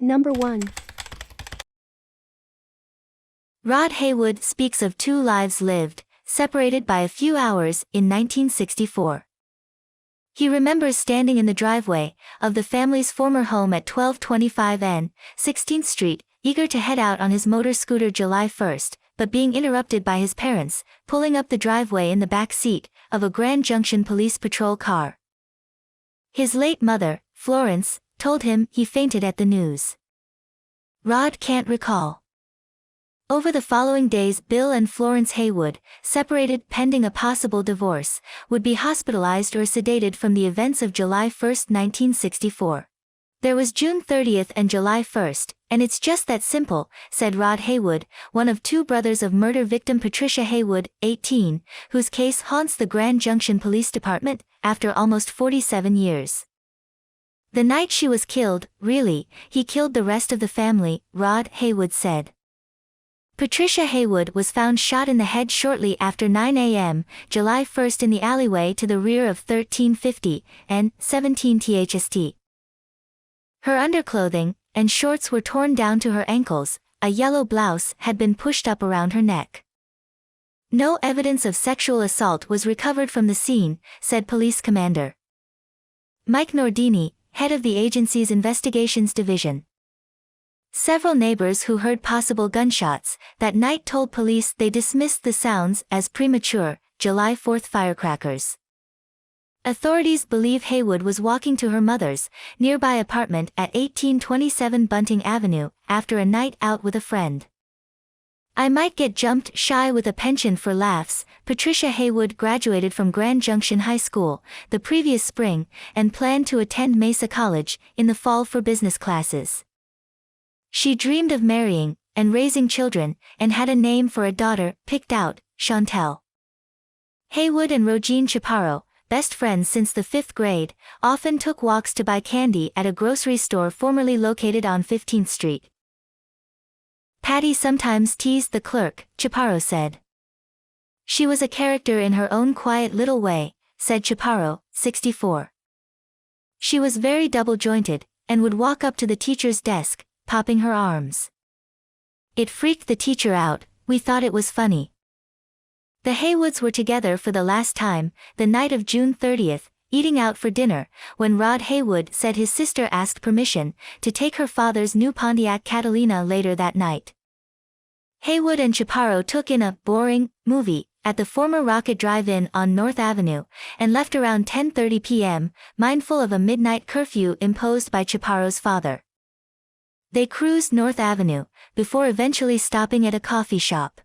Number 1. Rod Haywood speaks of two lives lived, separated by a few hours, in 1964. He remembers standing in the driveway of the family's former home at 1225 N. 16th Street, eager to head out on his motor scooter July 1st, but being interrupted by his parents, pulling up the driveway in the back seat of a Grand Junction police patrol car. His late mother, Florence, told him he fainted at the news. Rod can't recall. Over the following days, Bill and Florence Haywood, separated pending a possible divorce, would be hospitalized or sedated from the events of July 1, 1964. There was June 30th and July 1st, and it's just that simple, said Rod Haywood, one of two brothers of murder victim Patricia Haywood, 18, whose case haunts the Grand Junction Police Department, after almost 47 years. The night she was killed, really, he killed the rest of the family, Rod Haywood said. Patricia Haywood was found shot in the head shortly after 9 a.m., July 1st in the alleyway to the rear of 1350 and 17 THST. Her underclothing and shorts were torn down to her ankles, a yellow blouse had been pushed up around her neck. No evidence of sexual assault was recovered from the scene, said Police Commander Mike Nordini, head of the agency's investigations division. Several neighbors who heard possible gunshots that night told police they dismissed the sounds as premature, July 4th firecrackers. Authorities believe Haywood was walking to her mother's nearby apartment at 1827 Bunting Avenue after a night out with a friend. I might get jumped shy with a penchant for laughs. Patricia Haywood graduated from Grand Junction High School the previous spring and planned to attend Mesa College in the fall for business classes. She dreamed of marrying and raising children and had a name for a daughter picked out, Chantel. Haywood and Rogine Chaparro, best friends since the 5th grade, often took walks to buy candy at a grocery store formerly located on 15th Street. Patty sometimes teased the clerk, Chaparro said. She was a character in her own quiet little way, said Chaparro, 64. She was very double-jointed, and would walk up to the teacher's desk, popping her arms. It freaked the teacher out, we thought it was funny. The Haywoods were together for the last time, the night of June 30th, eating out for dinner, when Rod Haywood said his sister asked permission to take her father's new Pontiac Catalina later that night. Haywood and Chaparro took in a boring movie at the former Rocket Drive-In on North Avenue, and left around 10:30 p.m., mindful of a midnight curfew imposed by Chaparro's father. They cruised North Avenue, before eventually stopping at a coffee shop.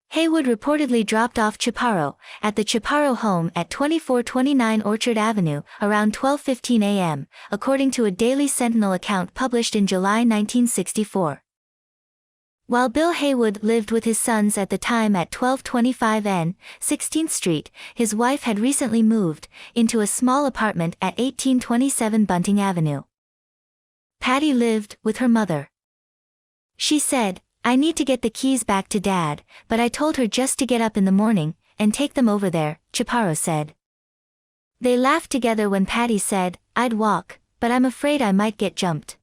Haywood reportedly dropped off Chaparro at the Chaparro home at 2429 Orchard Avenue around 12:15 a.m., according to a Daily Sentinel account published in July 1964. While Bill Haywood lived with his sons at the time at 1225 N. 16th Street, his wife had recently moved into a small apartment at 1827 Bunting Avenue. Patty lived with her mother. She said, I need to get the keys back to Dad, but I told her just to get up in the morning and take them over there, Chaparro said. They laughed together when Patty said, I'd walk, but I'm afraid I might get jumped.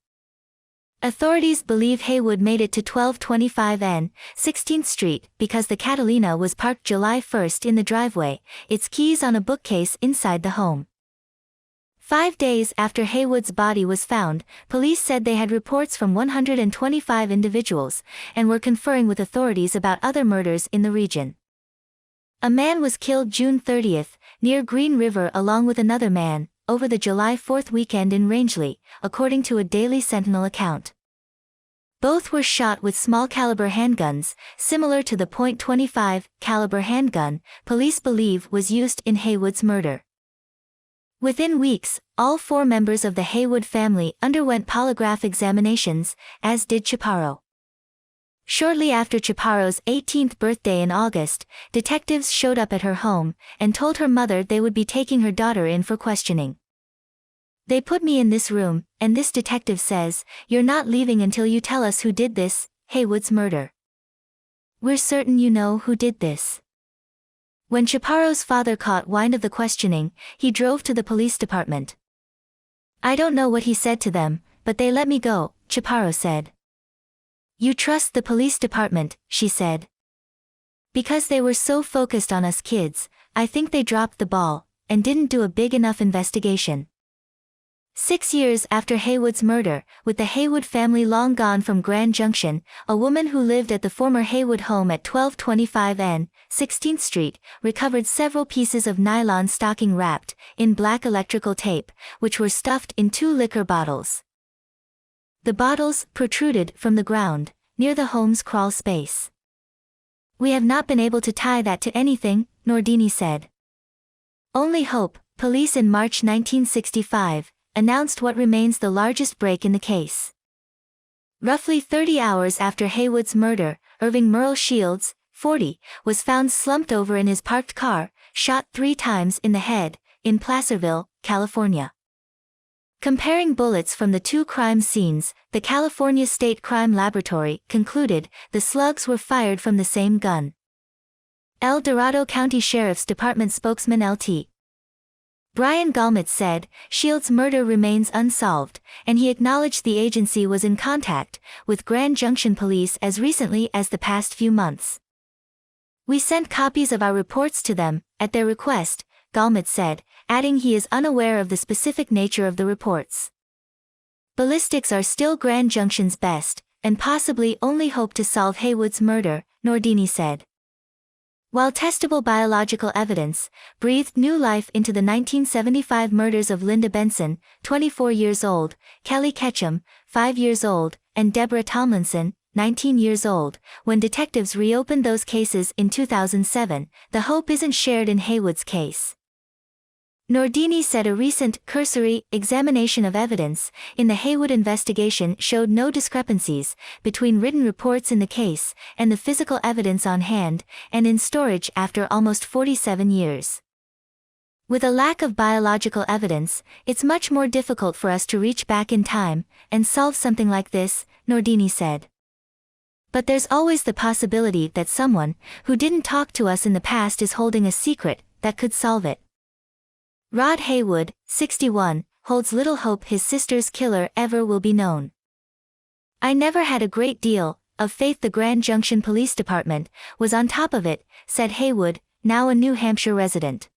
Authorities believe Haywood made it to 1225 N. 16th Street because the Catalina was parked July 1st in the driveway, its keys on a bookcase inside the home. 5 days after Haywood's body was found, police said they had reports from 125 individuals, and were conferring with authorities about other murders in the region. A man was killed June 30th, near Green River along with another man, over the July 4th weekend in Rangeley, according to a Daily Sentinel account. Both were shot with small-caliber handguns, similar to the .25 caliber handgun police believe was used in Haywood's murder. Within weeks, all 4 members of the Haywood family underwent polygraph examinations, as did Chaparro. Shortly after Chaparro's 18th birthday in August, detectives showed up at her home and told her mother they would be taking her daughter in for questioning. They put me in this room, and this detective says, you're not leaving until you tell us who did this, Haywood's murder. We're certain you know who did this. When Chaparro's father caught wind of the questioning, he drove to the police department. I don't know what he said to them, but they let me go, Chaparro said. You trust the police department, she said. Because they were so focused on us kids, I think they dropped the ball, and didn't do a big enough investigation. 6 years after Haywood's murder, with the Haywood family long gone from Grand Junction, a woman who lived at the former Haywood home at 1225 N. 16th Street, recovered several pieces of nylon stocking wrapped in black electrical tape, which were stuffed in 2 liquor bottles. The bottles protruded from the ground, near the home's crawl space. We have not been able to tie that to anything, Nordini said. Only hope. Police in March 1965 announced what remains the largest break in the case. Roughly 30 hours after Haywood's murder, Irving Merle Shields, 40, was found slumped over in his parked car, shot 3 times in the head, in Placerville, California. Comparing bullets from the 2 crime scenes, the California State Crime Laboratory concluded the slugs were fired from the same gun. El Dorado County Sheriff's Department spokesman Lt. Brian Galmet said, Shields' murder remains unsolved, and he acknowledged the agency was in contact with Grand Junction Police as recently as the past few months. We sent copies of our reports to them, at their request, Galmet said, adding he is unaware of the specific nature of the reports. Ballistics are still Grand Junction's best, and possibly only hope to solve Haywood's murder, Nordini said. While testable biological evidence breathed new life into the 1975 murders of Linda Benson, 24 years old, Kelly Ketchum, 5 years old, and Deborah Tomlinson, 19 years old, when detectives reopened those cases in 2007, the hope isn't shared in Haywood's case. Nordini said a recent, cursory, examination of evidence in the Haywood investigation showed no discrepancies between written reports in the case and the physical evidence on hand and in storage after almost 47 years. With a lack of biological evidence, it's much more difficult for us to reach back in time and solve something like this, Nordini said. But there's always the possibility that someone who didn't talk to us in the past is holding a secret that could solve it. Rod Haywood, 61, holds little hope his sister's killer ever will be known. I never had a great deal of faith the Grand Junction Police Department was on top of it, said Haywood, now a New Hampshire resident.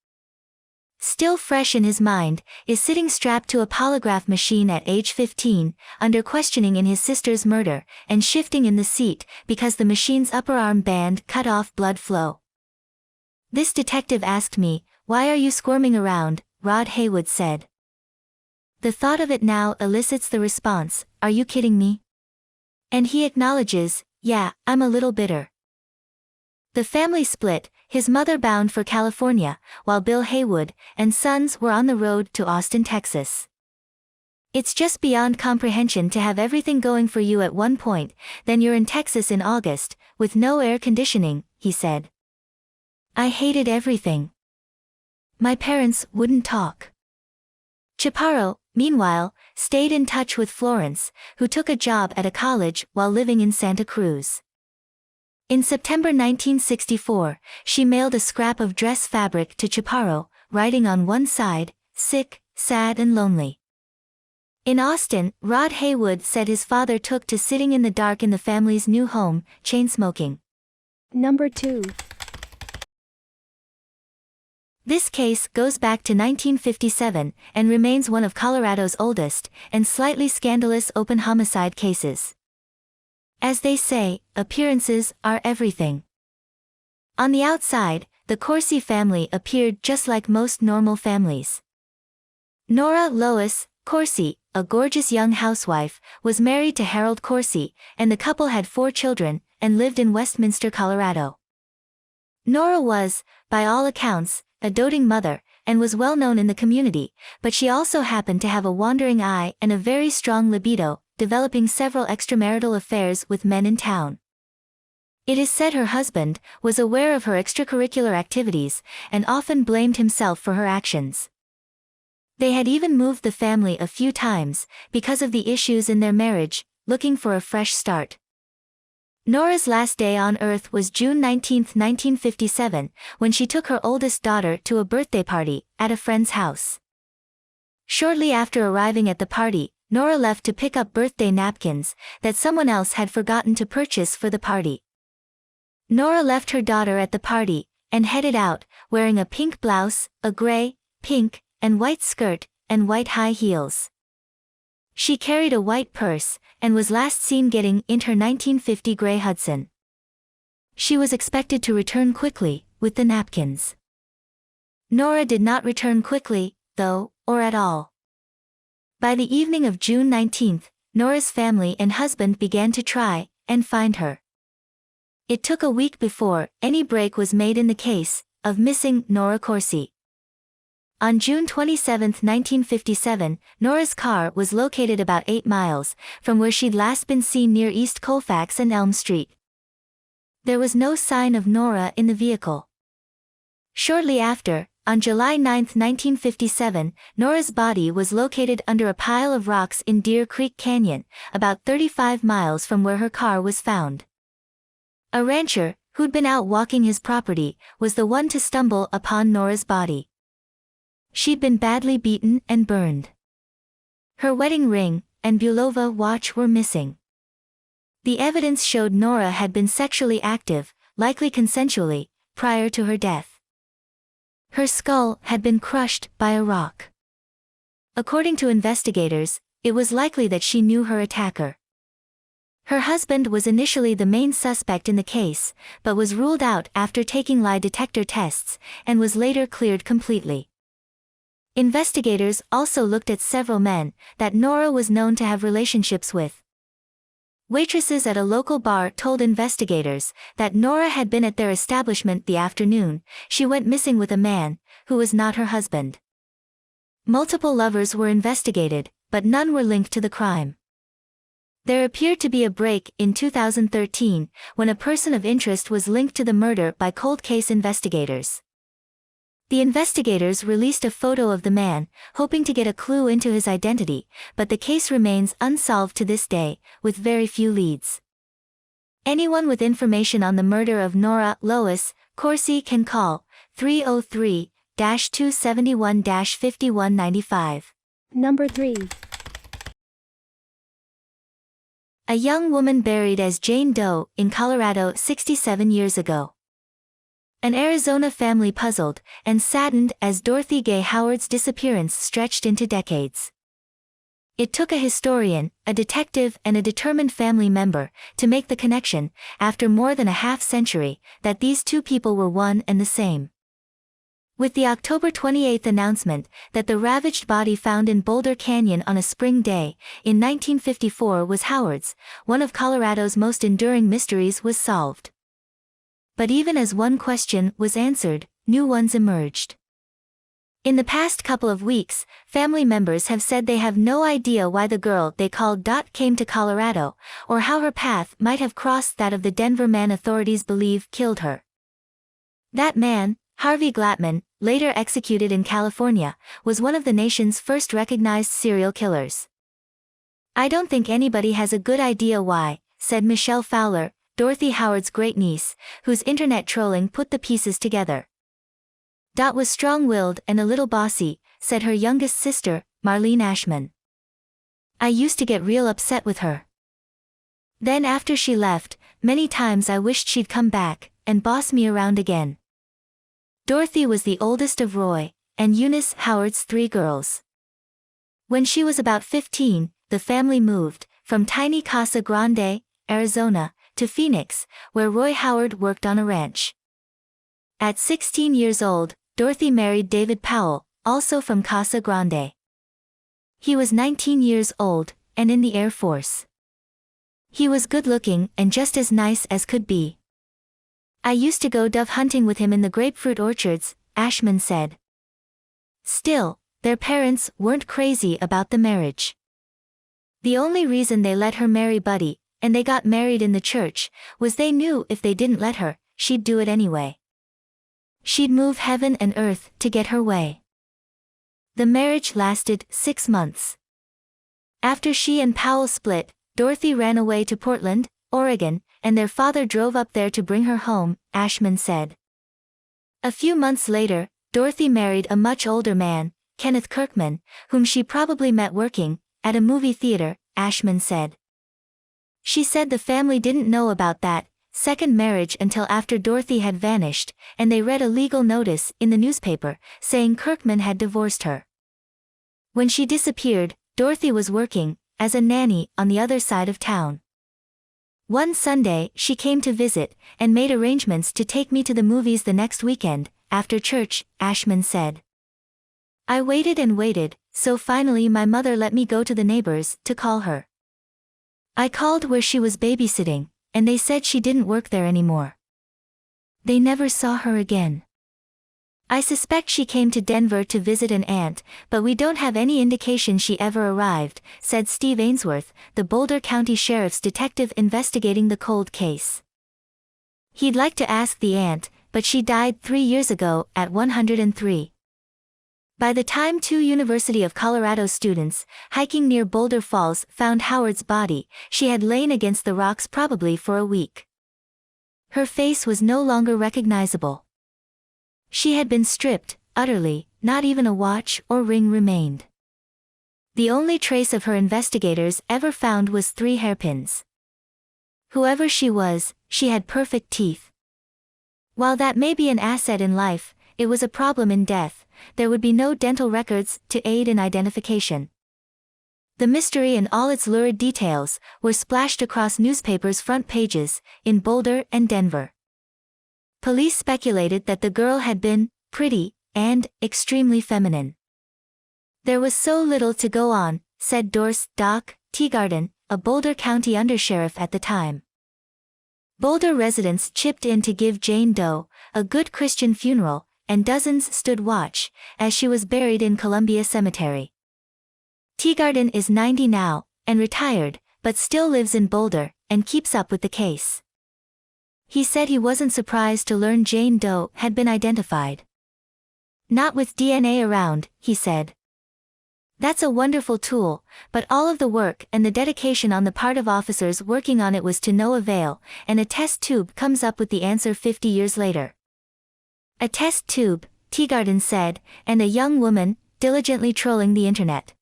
Still fresh in his mind, is sitting strapped to a polygraph machine at age 15, under questioning in his sister's murder, and shifting in the seat because the machine's upper arm band cut off blood flow. This detective asked me, "Why are you squirming around?" Rod Haywood said. The thought of it now elicits the response, "Are you kidding me?" And he acknowledges, "Yeah, I'm a little bitter." The family split, his mother bound for California, while Bill Haywood and sons were on the road to Austin, Texas. It's just beyond comprehension to have everything going for you at one point, then you're in Texas in August, with no air conditioning, he said. I hated everything. My parents wouldn't talk. Chaparro, meanwhile, stayed in touch with Florence, who took a job at a college while living in Santa Cruz. In September 1964, she mailed a scrap of dress fabric to Chaparro, writing on one side, "Sick, sad and lonely." In Austin, Rod Haywood said his father took to sitting in the dark in the family's new home, chain-smoking. Number 2. This case goes back to 1957 and remains one of Colorado's oldest and slightly scandalous open homicide cases. As they say, appearances are everything. On the outside, the Corsi family appeared just like most normal families. Nora Lois Corsi, a gorgeous young housewife, was married to Harold Corsi, and the couple had 4 children and lived in Westminster, Colorado. Nora was, by all accounts, a doting mother, and was well known in the community, but she also happened to have a wandering eye and a very strong libido, developing several extramarital affairs with men in town. It is said her husband was aware of her extracurricular activities and often blamed himself for her actions. They had even moved the family a few times because of the issues in their marriage, looking for a fresh start. Nora's last day on Earth was June 19, 1957, when she took her oldest daughter to a birthday party at a friend's house. Shortly after arriving at the party, Nora left to pick up birthday napkins that someone else had forgotten to purchase for the party. Nora left her daughter at the party and headed out, wearing a pink blouse, a gray, pink, and white skirt, and white high heels. She carried a white purse and was last seen getting into her 1950 gray Hudson. She was expected to return quickly with the napkins. Nora did not return quickly, though, or at all. By the evening of June 19, Nora's family and husband began to try and find her. It took a week before any break was made in the case of missing Nora Corsi. On June 27, 1957, Nora's car was located about 8 miles from where she'd last been seen near East Colfax and Elm Street. There was no sign of Nora in the vehicle. Shortly after, on July 9, 1957, Nora's body was located under a pile of rocks in Deer Creek Canyon, about 35 miles from where her car was found. A rancher, who'd been out walking his property, was the one to stumble upon Nora's body. She'd been badly beaten and burned. Her wedding ring and Bulova watch were missing. The evidence showed Nora had been sexually active, likely consensually, prior to her death. Her skull had been crushed by a rock. According to investigators, it was likely that she knew her attacker. Her husband was initially the main suspect in the case, but was ruled out after taking lie detector tests, and was later cleared completely. Investigators also looked at several men that Nora was known to have relationships with. Waitresses at a local bar told investigators that Nora had been at their establishment the afternoon she went missing with a man who was not her husband. Multiple lovers were investigated, but none were linked to the crime. There appeared to be a break in 2013 when a person of interest was linked to the murder by cold case investigators. The investigators released a photo of the man, hoping to get a clue into his identity, but the case remains unsolved to this day, with very few leads. Anyone with information on the murder of Nora Lois Corsi can call 303-271-5195. Number 3. A young woman buried as Jane Doe in Colorado 67 years ago. An Arizona family puzzled and saddened as Dorothy Gay Howard's disappearance stretched into decades. It took a historian, a detective, and a determined family member to make the connection, after more than a half-century, that these two people were one and the same. With the October 28 announcement that the ravaged body found in Boulder Canyon on a spring day in 1954 was Howard's, one of Colorado's most enduring mysteries was solved. But even as one question was answered, new ones emerged. In the past couple of weeks, family members have said they have no idea why the girl they called Dot came to Colorado, or how her path might have crossed that of the Denver man authorities believe killed her. That man, Harvey Glattman, later executed in California, was one of the nation's first recognized serial killers. "I don't think anybody has a good idea why," said Michelle Fowler, Dorothy Howard's great-niece, whose internet trolling put the pieces together. "Dot was strong-willed and a little bossy," said her youngest sister, Marlene Ashman. "I used to get real upset with her. Then after she left, many times I wished she'd come back and boss me around again." Dorothy was the oldest of Roy and Eunice Howard's 3 girls. When she was about 15, the family moved from tiny Casa Grande, Arizona, to Phoenix, where Roy Howard worked on a ranch. At 16 years old, Dorothy married David Powell, also from Casa Grande. He was 19 years old, and in the Air Force. He was good-looking and just as nice as could be. "I used to go dove hunting with him in the grapefruit orchards," Ashman said. Still, their parents weren't crazy about the marriage. The only reason they let her marry Buddy, and they got married in the church, was they knew if they didn't let her, she'd do it anyway. She'd move heaven and earth to get her way. The marriage lasted 6 months. After she and Powell split, Dorothy ran away to Portland, Oregon, and their father drove up there to bring her home, Ashman said. A few months later, Dorothy married a much older man, Kenneth Kirkman, whom she probably met working at a movie theater, Ashman said. She said the family didn't know about that second marriage until after Dorothy had vanished, and they read a legal notice in the newspaper saying Kirkman had divorced her. When she disappeared, Dorothy was working as a nanny on the other side of town. One Sunday, she came to visit and made arrangements to take me to the movies the next weekend, after church, Ashman said. I waited and waited, so finally my mother let me go to the neighbors to call her. I called where she was babysitting, and they said she didn't work there anymore. They never saw her again. I suspect she came to Denver to visit an aunt, but we don't have any indication she ever arrived, said Steve Ainsworth, the Boulder County Sheriff's detective investigating the cold case. He'd like to ask the aunt, but she died 3 years ago at 103. By the time 2 University of Colorado students, hiking near Boulder Falls, found Howard's body, she had lain against the rocks probably for a week. Her face was no longer recognizable. She had been stripped, utterly, not even a watch or ring remained. The only trace of her investigators ever found was 3 hairpins. Whoever she was, she had perfect teeth. While that may be an asset in life, it was a problem in death. There would be no dental records to aid in identification. The mystery and all its lurid details were splashed across newspapers' front pages in Boulder and Denver. Police speculated that the girl had been pretty and extremely feminine. There was so little to go on, said Doris Doc Teagarden, a Boulder County undersheriff at the time. Boulder residents chipped in to give Jane Doe a good Christian funeral, and dozens stood watch as she was buried in Columbia Cemetery. Teagarden is 90 now, and retired, but still lives in Boulder, and keeps up with the case. He said he wasn't surprised to learn Jane Doe had been identified. Not with DNA around, he said. That's a wonderful tool, but all of the work and the dedication on the part of officers working on it was to no avail, and a test tube comes up with the answer 50 years later. A test tube, Teagarden said, and a young woman, diligently trolling the internet.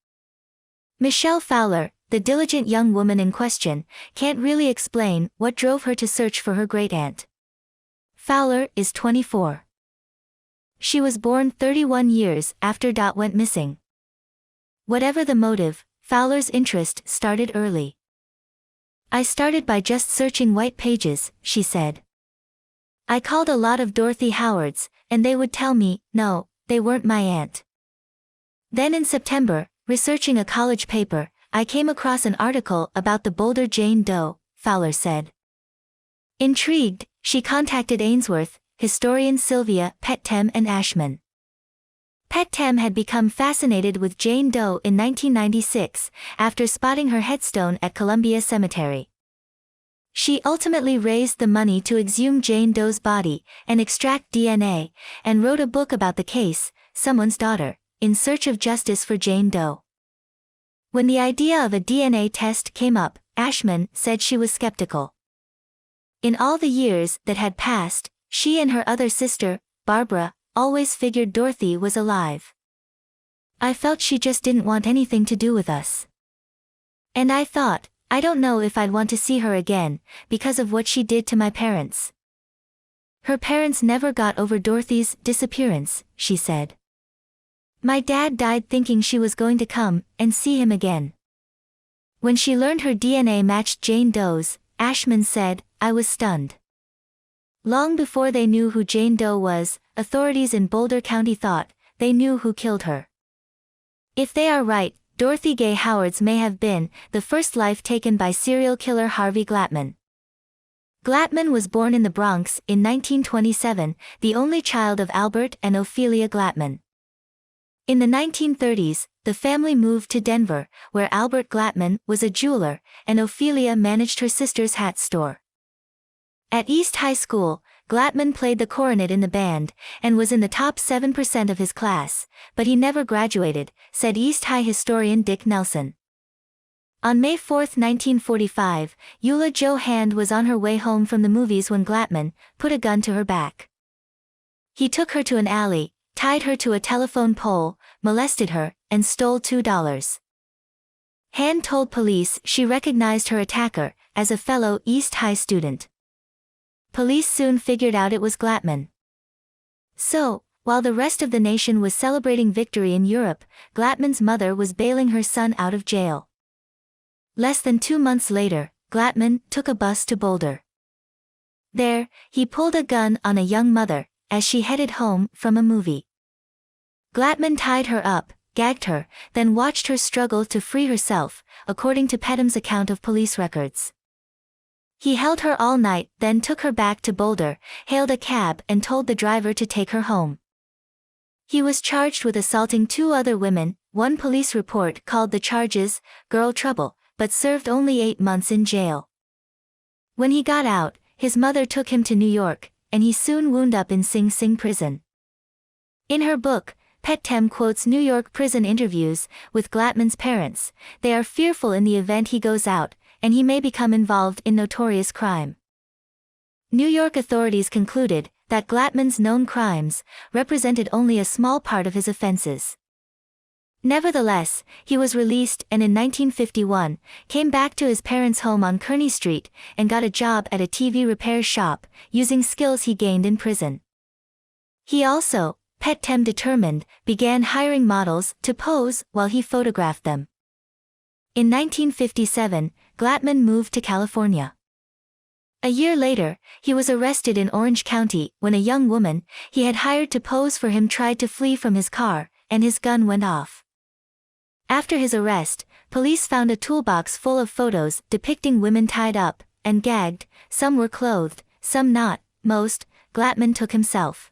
Michelle Fowler, the diligent young woman in question, can't really explain what drove her to search for her great-aunt. Fowler is 24. She was born 31 years after Dot went missing. Whatever the motive, Fowler's interest started early. I started by just searching white pages, she said. I called a lot of Dorothy Howards, and they would tell me, no, they weren't my aunt. Then in September, researching a college paper, I came across an article about the Boulder Jane Doe, Fowler said. Intrigued, she contacted Ainsworth, historian Sylvia Pettem and Ashman. Pettem had become fascinated with Jane Doe in 1996, after spotting her headstone at Columbia Cemetery. She ultimately raised the money to exhume Jane Doe's body and extract DNA, and wrote a book about the case, Someone's Daughter, in Search of Justice for Jane Doe. When the idea of a DNA test came up, Ashman said she was skeptical. In all the years that had passed, she and her other sister, Barbara, always figured Dorothy was alive. I felt she just didn't want anything to do with us. And I thought, I don't know if I'd want to see her again, because of what she did to my parents. Her parents never got over Dorothy's disappearance, she said. My dad died thinking she was going to come and see him again. When she learned her DNA matched Jane Doe's, Ashman said, I was stunned. Long before they knew who Jane Doe was, authorities in Boulder County thought they knew who killed her. If they are right, Dorothy Gay Howards may have been the first life taken by serial killer Harvey Glattman. Glattman was born in the Bronx in 1927, the only child of Albert and Ophelia Glattman. In the 1930s, the family moved to Denver, where Albert Glattman was a jeweler, and Ophelia managed her sister's hat store. At East High School, Glattman played the cornet in the band, and was in the top 7% of his class, but he never graduated, said East High historian Dick Nelson. On May 4, 1945, Eula Jo Hand was on her way home from the movies when Glattman put a gun to her back. He took her to an alley, tied her to a telephone pole, molested her, and stole $2. Han told police she recognized her attacker as a fellow East High student. Police soon figured out it was Glatman. So, while the rest of the nation was celebrating victory in Europe, Glatman's mother was bailing her son out of jail. Less than 2 months later, Glatman took a bus to Boulder. There, he pulled a gun on a young mother as she headed home from a movie. Glatman tied her up, gagged her, then watched her struggle to free herself, according to Petham's account of police records. He held her all night, then took her back to Boulder, hailed a cab and told the driver to take her home. He was charged with assaulting 2 other women. One police report called the charges girl trouble, but served only 8 months in jail. When he got out, his mother took him to New York, and he soon wound up in Sing Sing prison. In her book, Pethem quotes New York prison interviews with Glatman's parents. They are fearful in the event he goes out, and he may become involved in notorious crime. New York authorities concluded that Glatman's known crimes represented only a small part of his offenses. Nevertheless, he was released and in 1951, came back to his parents' home on Kearny Street and got a job at a TV repair shop, using skills he gained in prison. He also, Pethem determined, began hiring models to pose while he photographed them. In 1957, Glatman moved to California. A year later, he was arrested in Orange County when a young woman he had hired to pose for him tried to flee from his car, and his gun went off. After his arrest, police found a toolbox full of photos depicting women tied up and gagged. Some were clothed, some not. Most, Glatman took himself.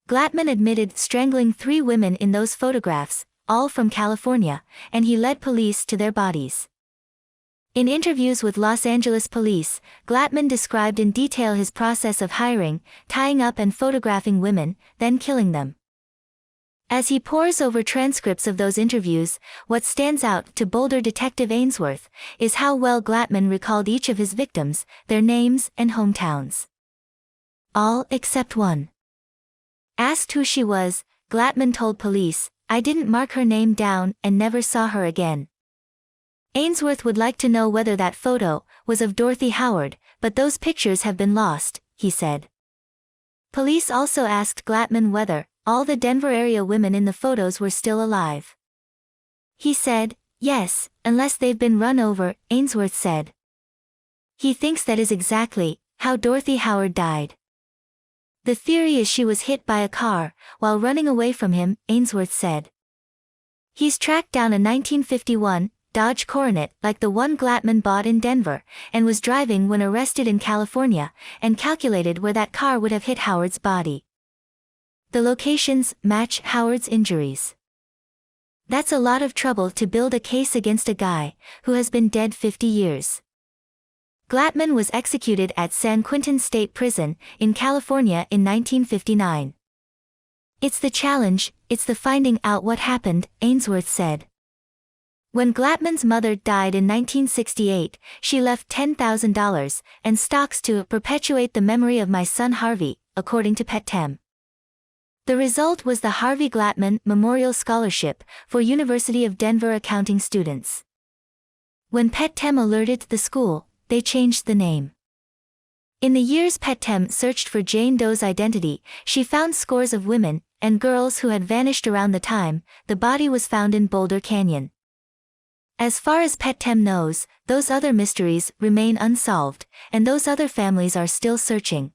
Glatman admitted strangling 3 women in those photographs, all from California, and he led police to their bodies. In interviews with Los Angeles police, Glatman described in detail his process of hiring, tying up and photographing women, then killing them. As he pores over transcripts of those interviews, what stands out to Boulder detective Ainsworth is how well Glatman recalled each of his victims, their names and hometowns. All except one. Asked who she was, Glatman told police, "I didn't mark her name down and never saw her again." Ainsworth would like to know whether that photo was of Dorothy Howard, but those pictures have been lost, he said. Police also asked Glatman whether all the Denver area women in the photos were still alive. He said, "Yes, unless they've been run over," Ainsworth said. He thinks that is exactly how Dorothy Howard died. The theory is she was hit by a car while running away from him, Ainsworth said. He's tracked down a 1951 Dodge Coronet like the one Glatman bought in Denver, and was driving when arrested in California, and calculated where that car would have hit Howard's body. The locations match Howard's injuries. That's a lot of trouble to build a case against a guy who has been dead 50 years. Glatman was executed at San Quentin State Prison in California in 1959. "It's the challenge, it's the finding out what happened," Ainsworth said. When Glatman's mother died in 1968, she left $10,000 and stocks to perpetuate the memory of my son Harvey, according to Pethem. The result was the Harvey Glatman Memorial Scholarship for University of Denver accounting students. When Pethem alerted the school, they changed the name. In the years Pethem searched for Jane Doe's identity, she found scores of women and girls who had vanished around the time the body was found in Boulder Canyon. As far as Pethem knows, those other mysteries remain unsolved, and those other families are still searching.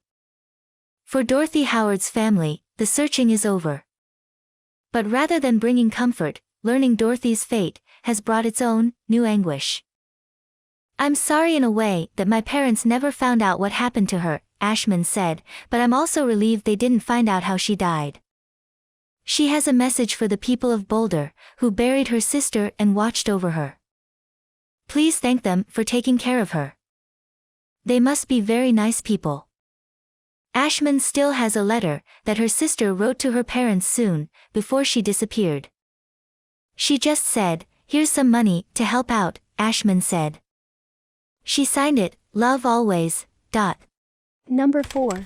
For Dorothy Howard's family, the searching is over. But rather than bringing comfort, learning Dorothy's fate has brought its own new anguish. "I'm sorry in a way that my parents never found out what happened to her," Ashman said, "but I'm also relieved they didn't find out how she died. She has a message for the people of Boulder, who buried her sister and watched over her. Please thank them for taking care of her. They must be very nice people." Ashman still has a letter that her sister wrote to her parents soon before she disappeared. "She just said, 'Here's some money to help out,'" Ashman said. She signed it, "Love always." Number 4.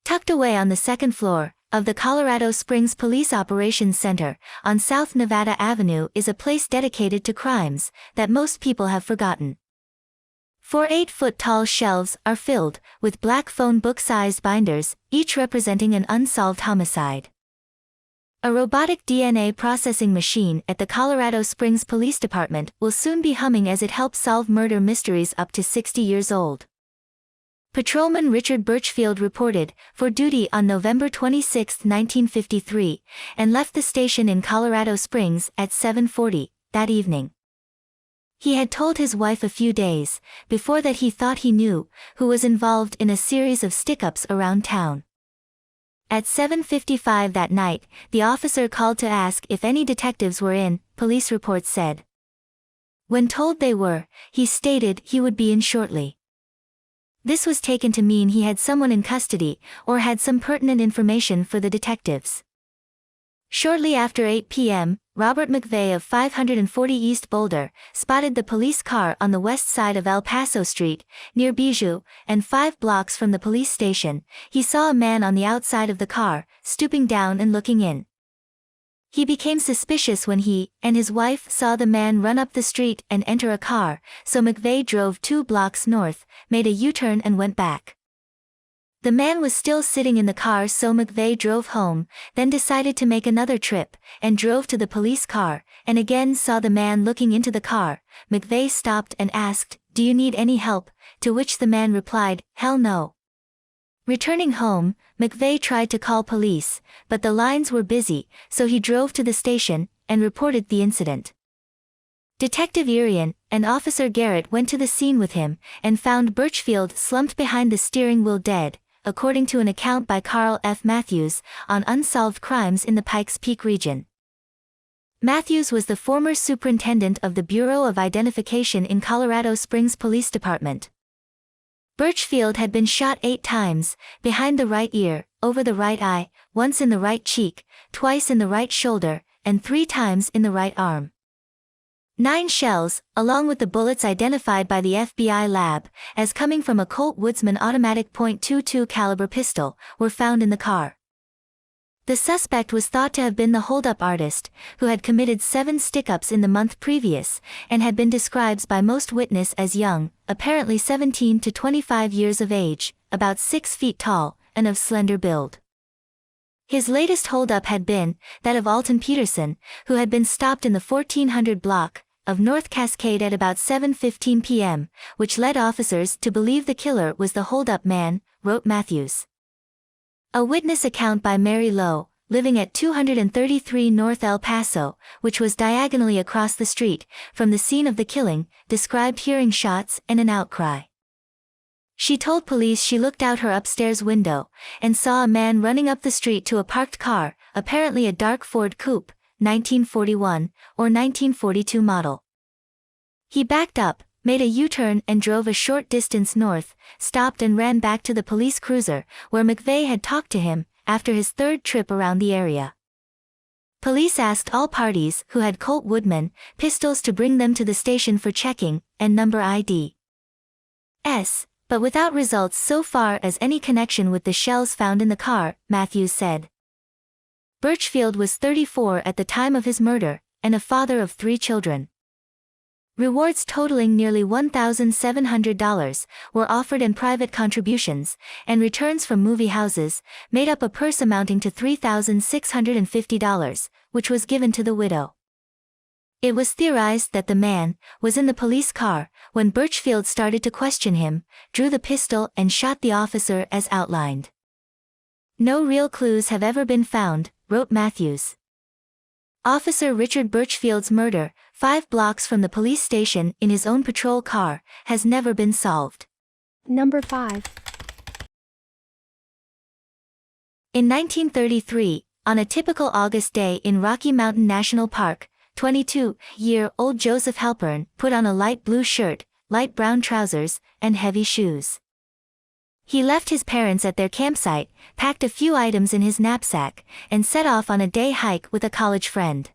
Tucked away on the second floor, of the Colorado Springs Police Operations Center on South Nevada Avenue is a place dedicated to crimes that most people have forgotten. 4 8-foot-tall shelves are filled with black phone book-sized binders, each representing an unsolved homicide. A robotic DNA processing machine at the Colorado Springs Police Department will soon be humming as it helps solve murder mysteries up to 60 years old. Patrolman Richard Birchfield reported for duty on November 26, 1953, and left the station in Colorado Springs at 7:40 that evening. He had told his wife a few days before that he thought he knew who was involved in a series of stick-ups around town. At 7:55 that night, the officer called to ask if any detectives were in, police reports said. When told they were, he stated he would be in shortly. This was taken to mean he had someone in custody or had some pertinent information for the detectives. Shortly after 8 p.m., Robert McVeigh of 540 East Boulder spotted the police car on the west side of El Paso Street, near Bijou, and 5 blocks from the police station. He saw a man on the outside of the car, stooping down and looking in. He became suspicious when he and his wife saw the man run up the street and enter a car, so McVeigh drove 2 blocks north, made a U-turn and went back. The man was still sitting in the car, so McVeigh drove home, then decided to make another trip, and drove to the police car, and again saw the man looking into the car. McVeigh stopped and asked, "Do you need any help?" To which the man replied, "Hell no." Returning home, McVeigh tried to call police, but the lines were busy, so he drove to the station and reported the incident. Detective Irian and Officer Garrett went to the scene with him and found Birchfield slumped behind the steering wheel dead, according to an account by Carl F. Matthews on unsolved crimes in the Pikes Peak region. Matthews was the former superintendent of the Bureau of Identification in Colorado Springs Police Department. Birchfield had been shot 8 times, behind the right ear, over the right eye, once in the right cheek, twice in the right shoulder, and 3 times in the right arm. 9 shells, along with the bullets identified by the FBI lab as coming from a Colt Woodsman automatic .22 caliber pistol, were found in the car. The suspect was thought to have been the hold-up artist, who had committed 7 stick-ups in the month previous, and had been described by most witnesses as young, apparently 17 to 25 years of age, about 6 feet tall, and of slender build. His latest hold-up had been that of Alton Peterson, who had been stopped in the 1400 block of North Cascade at about 7:15 p.m., which led officers to believe the killer was the hold-up man, wrote Matthews. A witness account by Mary Lowe, living at 233 North El Paso, which was diagonally across the street from the scene of the killing, described hearing shots and an outcry. She told police she looked out her upstairs window and saw a man running up the street to a parked car, apparently a dark Ford Coupe, 1941 or 1942 model. He backed up, made a U-turn and drove a short distance north, stopped and ran back to the police cruiser, where McVeigh had talked to him, after his 3rd trip around the area. Police asked all parties who had Colt Woodman pistols to bring them to the station for checking and number IDs, but without results so far as any connection with the shells found in the car, Matthews said. Birchfield was 34 at the time of his murder, and a father of 3 children. Rewards totaling nearly $1,700 were offered, and private contributions and returns from movie houses made up a purse amounting to $3,650, which was given to the widow. It was theorized that the man was in the police car when Birchfield started to question him, drew the pistol and shot the officer as outlined. No real clues have ever been found, wrote Matthews. Officer Richard Birchfield's murder, 5 blocks from the police station in his own patrol car, has never been solved. Number 5. In 1933, on a typical August day in Rocky Mountain National Park, 22-year-old Joseph Halpern put on a light blue shirt, light brown trousers, and heavy shoes. He left his parents at their campsite, packed a few items in his knapsack, and set off on a day hike with a college friend.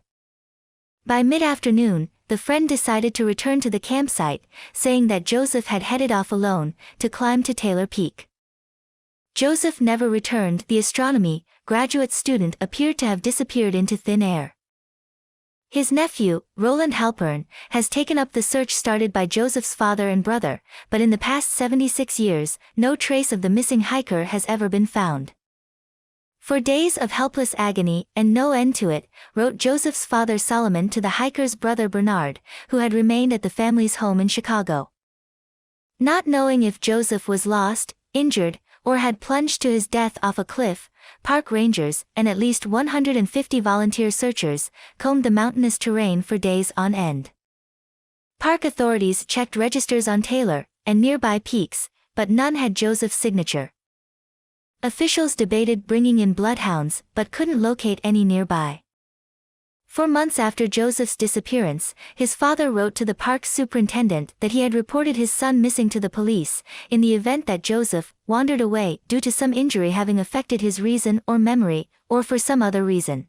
By mid-afternoon, the friend decided to return to the campsite, saying that Joseph had headed off alone to climb to Taylor Peak. Joseph never returned. The astronomy graduate student appeared to have disappeared into thin air. His nephew, Roland Halpern, has taken up the search started by Joseph's father and brother, but in the past 76 years, no trace of the missing hiker has ever been found. "For days of helpless agony and no end to it," wrote Joseph's father Solomon to the hiker's brother Bernard, who had remained at the family's home in Chicago. Not knowing if Joseph was lost, injured, or had plunged to his death off a cliff, park rangers and at least 150 volunteer searchers combed the mountainous terrain for days on end. Park authorities checked registers on Taylor and nearby peaks, but none had Joseph's signature. Officials debated bringing in bloodhounds but couldn't locate any nearby. 4 months after Joseph's disappearance, his father wrote to the park's superintendent that he had reported his son missing to the police, in the event that Joseph wandered away due to some injury having affected his reason or memory, or for some other reason.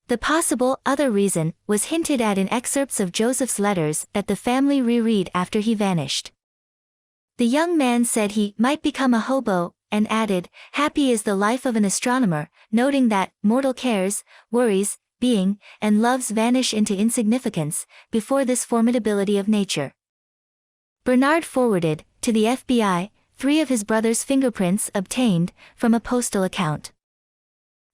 The possible other reason was hinted at in excerpts of Joseph's letters that the family reread after he vanished. The young man said he might become a hobo, and added, "Happy is the life of an astronomer," noting that mortal cares, worries, being, and loves vanish into insignificance before this formidability of nature. Bernard forwarded, to the FBI, 3 of his brother's fingerprints obtained from a postal account.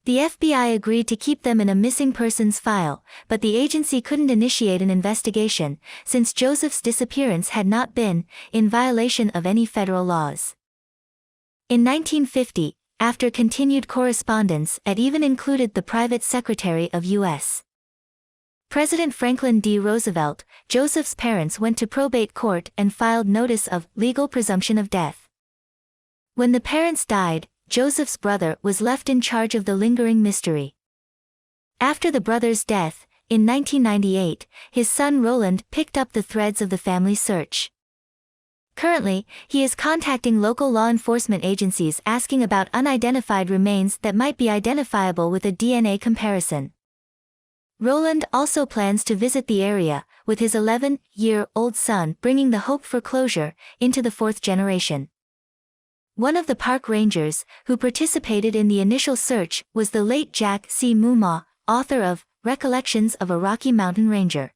The FBI agreed to keep them in a missing persons file, but the agency couldn't initiate an investigation, since Joseph's disappearance had not been in violation of any federal laws. In 1950, after continued correspondence, it even included the private secretary of U.S. President Franklin D. Roosevelt, Joseph's parents went to probate court and filed notice of legal presumption of death. When the parents died, Joseph's brother was left in charge of the lingering mystery. After the brother's death, in 1998, his son Roland picked up the threads of the family search. Currently, he is contacting local law enforcement agencies asking about unidentified remains that might be identifiable with a DNA comparison. Roland also plans to visit the area, with his 11-year-old son, bringing the hope for closure into the 4th generation. One of the park rangers, who participated in the initial search, was the late Jack C. Moomaw, author of Recollections of a Rocky Mountain Ranger.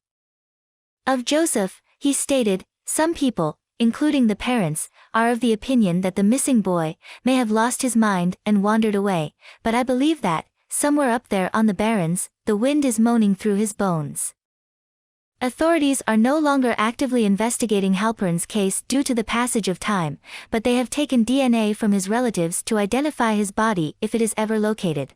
Of Joseph, he stated, "Some people, including the parents, are of the opinion that the missing boy may have lost his mind and wandered away, but I believe that, somewhere up there on the barrens, the wind is moaning through his bones." Authorities are no longer actively investigating Halpern's case due to the passage of time, but they have taken DNA from his relatives to identify his body if it is ever located.